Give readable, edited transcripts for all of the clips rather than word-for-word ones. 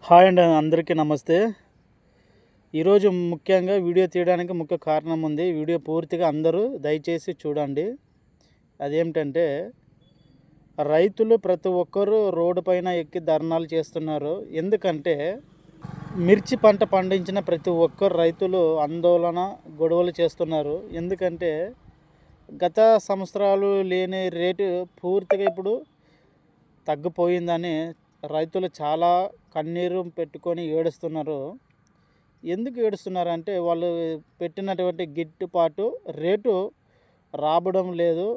Hi అండి, అందరికీ నమస్తే. ఈరోజు ముఖ్యంగా వీడియో తీయడానికి ముఖ్య కారణం ఉంది. వీడియో పూర్తిగా అందరూ దయచేసి చూడండి. అదేమిటంటే, రైతులు ప్రతి ఒక్కరూ రోడ్డు పైన ఎక్కి ధర్నాలు చేస్తున్నారు. ఎందుకంటే మిర్చి పంట పండించిన ప్రతి ఒక్కరు రైతులు ఆందోళన గొడవలు చేస్తున్నారు. ఎందుకంటే గత సంవత్సరాలు లేని రేటు పూర్తిగా ఇప్పుడు తగ్గిపోయిందని రైతులు చాలా కన్నీరు పెట్టుకొని ఏడుస్తున్నారు. ఎందుకు ఏడుస్తున్నారంటే వాళ్ళు పెట్టినటువంటి గిట్టుబాటు రేటు రావడం లేదు.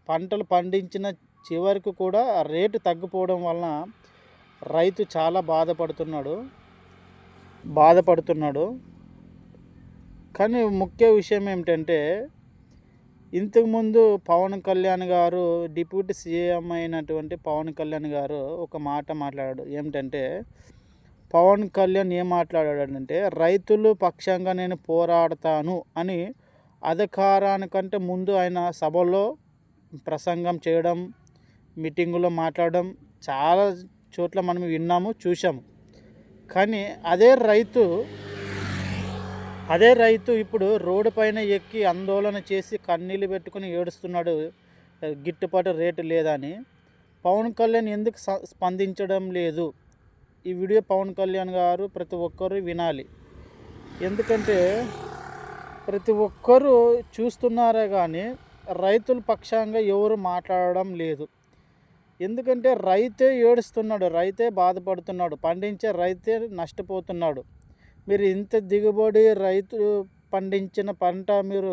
పంటలు పండించిన చివరికి కూడా ఆ రేటు తగ్గిపోవడం వలన రైతు చాలా బాధపడుతున్నాడు. కానీ ముఖ్య విషయం ఏమిటంటే, ఇంతకుముందు పవన్ కళ్యాణ్ గారు, డిప్యూటీ సీఎం అయినటువంటి పవన్ కళ్యాణ్ గారు ఒక మాట మాట్లాడాడు. ఏమిటంటే, పవన్ కళ్యాణ్ ఏం మాట్లాడాడంటే, రైతులు పక్షంగా నేను పోరాడతాను అని అధికారానికంటే ముందు ఆయన సభలో ప్రసంగం చేయడం, మీటింగులో మాట్లాడడం చాలా చోట్ల మనం విన్నాము, చూసాము. కానీ అదే రైతు ఇప్పుడు రోడ్డు పైన ఎక్కి ఆందోళన చేసి కన్నీళ్ళు పెట్టుకుని ఏడుస్తున్నాడు, గిట్టుబాటు రేటు లేదని. పవన్ కళ్యాణ్ ఎందుకు స్పందించడం లేదు? ఈ వీడియో పవన్ కళ్యాణ్ గారు ప్రతి ఒక్కరూ వినాలి. ఎందుకంటే ప్రతి ఒక్కరూ చూస్తున్నారే కానీ రైతుల పక్షంగా ఎవరు మాట్లాడడం లేదు. ఎందుకంటే రైతే ఏడుస్తున్నాడు, రైతే బాధపడుతున్నాడు, పండించే రైతే నష్టపోతున్నాడు. మీరు ఇంత దిగుబడి రైతు పండించిన పంట మీరు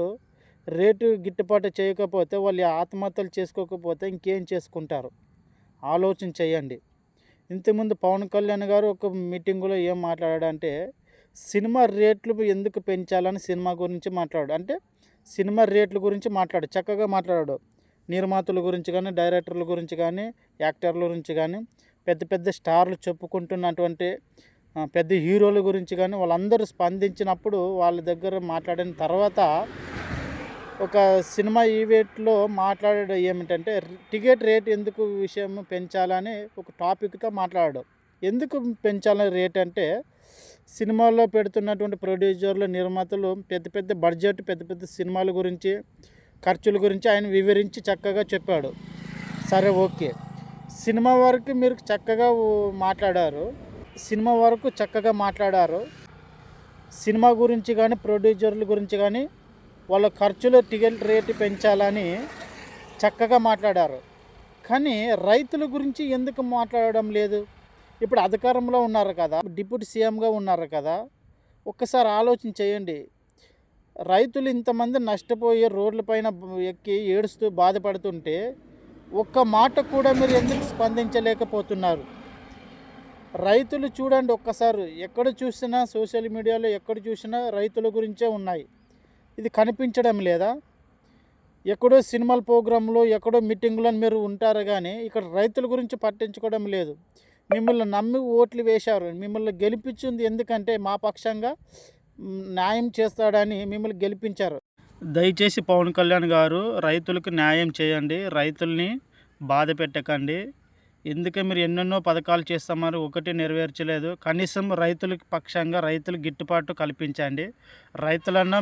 రేటు గిట్టుబాటు చేయకపోతే, వాళ్ళు ఆత్మహత్యలు చేసుకోకపోతే ఇంకేం చేసుకుంటారు? ఆలోచన చేయండి. ఇంతకుముందు పవన్ కళ్యాణ్ గారు ఒక మీటింగులో ఏం మాట్లాడాడంటే, సినిమా రేట్లు ఎందుకు పెంచాలని సినిమా గురించి అంటే సినిమా రేట్ల గురించి చక్కగా మాట్లాడాడు. నిర్మాతల గురించి కానీ, డైరెక్టర్ల గురించి కానీ, యాక్టర్ల గురించి కానీ, పెద్ద పెద్ద స్టార్లు చెప్పుకుంటున్నటువంటి పెద్ద హీరోల గురించి కానీ వాళ్ళందరూ స్పందించినప్పుడు వాళ్ళ దగ్గర మాట్లాడిన తర్వాత ఒక సినిమా ఈవెంట్లో మాట్లాడాడు. ఏమిటంటే, టికెట్ రేట్ ఎందుకు విషయం పెంచాలని ఒక టాపిక్తో మాట్లాడాడు. ఎందుకు పెంచాలని రేట్ అంటే, సినిమాల్లో పెడుతున్నటువంటి ప్రొడ్యూసర్లు, నిర్మాతలు పెద్ద పెద్ద బడ్జెట్, పెద్ద పెద్ద సినిమాల గురించి, ఖర్చుల గురించి ఆయన వివరించి చక్కగా చెప్పాడు. సరే, ఓకే. సినిమా వరకు మీరు చక్కగా మాట్లాడారు. సినిమా గురించి కానీ, ప్రొడ్యూసర్ల గురించి కానీ, వాళ్ళ ఖర్చులు, టికెట్ రేటు పెంచాలని చక్కగా మాట్లాడారు. కానీ రైతుల గురించి ఎందుకు మాట్లాడడం లేదు? ఇప్పుడు అధికారంలో ఉన్నారు కదా, డిప్యూటీ సీఎంగా ఉన్నారు కదా, ఒక్కసారి ఆలోచన చేయండి. రైతులు ఇంతమంది నష్టపోయి రోడ్లపైన ఎక్కి ఏడుస్తూ బాధపడుతుంటే ఒక్క మాట కూడా మీరు ఎందుకు స్పందించలేకపోతున్నారు? రైతులు చూడండి ఒక్కసారి, ఎక్కడ చూసినా సోషల్ మీడియాలో ఎక్కడ చూసినా రైతుల గురించే ఉన్నాయి. ఇది కనిపించడం లేదా? ఎక్కడో సినిమాల ప్రోగ్రాంలో, ఎక్కడో మీటింగులను మీరు ఉంటారు కానీ ఇక్కడ రైతుల గురించి పట్టించుకోవడం లేదు. మిమ్మల్ని నమ్మి ఓట్లు వేశారు, మిమ్మల్ని గెలిపించింది ఎందుకంటే మా పక్షంగా న్యాయం చేస్తాడని మిమ్మల్ని గెలిపించారు. దయచేసి పవన్ కళ్యాణ్ గారు రైతులకు న్యాయం చేయండి, రైతుల్ని బాధ పెట్టకండి. ఎందుకే మీరు ఎన్నెన్నో పథకాలు చేస్తామని ఒకటి నెరవేర్చలేదు. కనీసం రైతులకి పక్షంగా రైతులు గిట్టుబాటు కల్పించండి. రైతులన్నా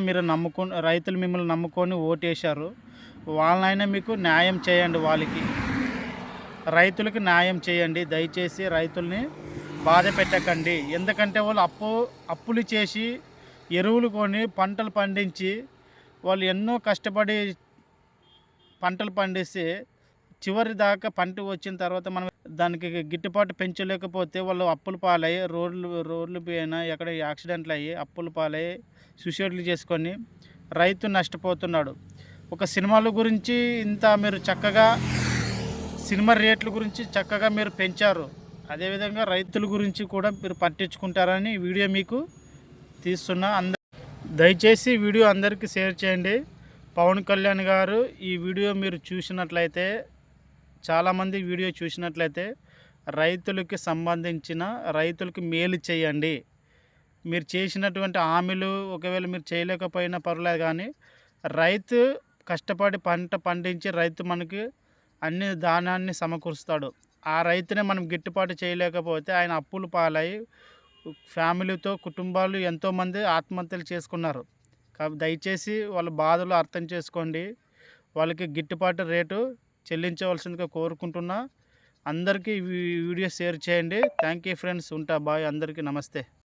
రైతులు మిమ్మల్ని నమ్ముకొని ఓటేశారు, వాళ్ళనైనా మీకు న్యాయం చేయండి. రైతులకు న్యాయం చేయండి. దయచేసి రైతుల్ని బాధ పెట్టకండి. ఎందుకంటే వాళ్ళు అప్పులు చేసి ఎరువులు కొని పంటలు పండించి వాళ్ళు ఎన్నో కష్టపడి పంటలు పండిస్తే చివరి దాకా పంట వచ్చిన తర్వాత మనం దానికి గిట్టుబాటు పెంచలేకపోతే వాళ్ళు అప్పులు పాలయ్యి రోడ్లు పైన ఎక్కడ యాక్సిడెంట్లు అయ్యి అప్పులు పాలయ్యి సూసైడ్లు చేసుకొని రైతు నష్టపోతున్నాడు. ఒక సినిమాల గురించి మీరు చక్కగా సినిమా రేట్ల గురించి చక్కగా మీరు పెంచారు, అదేవిధంగా రైతుల గురించి కూడా మీరు పట్టించుకుంటారని వీడియో మీకు తీస్తున్నా. దయచేసి వీడియో అందరికీ షేర్ చేయండి. పవన్ కళ్యాణ్ గారు ఈ వీడియో మీరు చూసినట్లయితే, చాలామంది వీడియో చూసినట్లయితే రైతులకి సంబంధించిన రైతులకి మేలు చేయండి. మీరు చేసినటువంటి హామీలు ఒకవేళ మీరు చేయలేకపోయినా పర్లేదు, కానీ రైతు కష్టపడి పంట పండించి రైతు మనకి అన్ని దానాన్ని సమకూరుస్తాడు. ఆ రైతునే మనం గిట్టుబాటు చేయలేకపోతే ఆయన అప్పుల పాలై ఫ్యామిలీతో కుటుంబాలు ఎంతోమంది ఆత్మహత్యలు చేసుకున్నారు. దయచేసి వాళ్ళ బాధలు అర్థం చేసుకోండి. వాళ్ళకి గిట్టుబాటు రేటు చెల్లించవలసిందిగా కోరుకుంటున్నా. అందరికీ ఈ వీడియో షేర్ చేయండి. Thank you friends. ఉంటా. బాయ్. అందరికీ నమస్తే.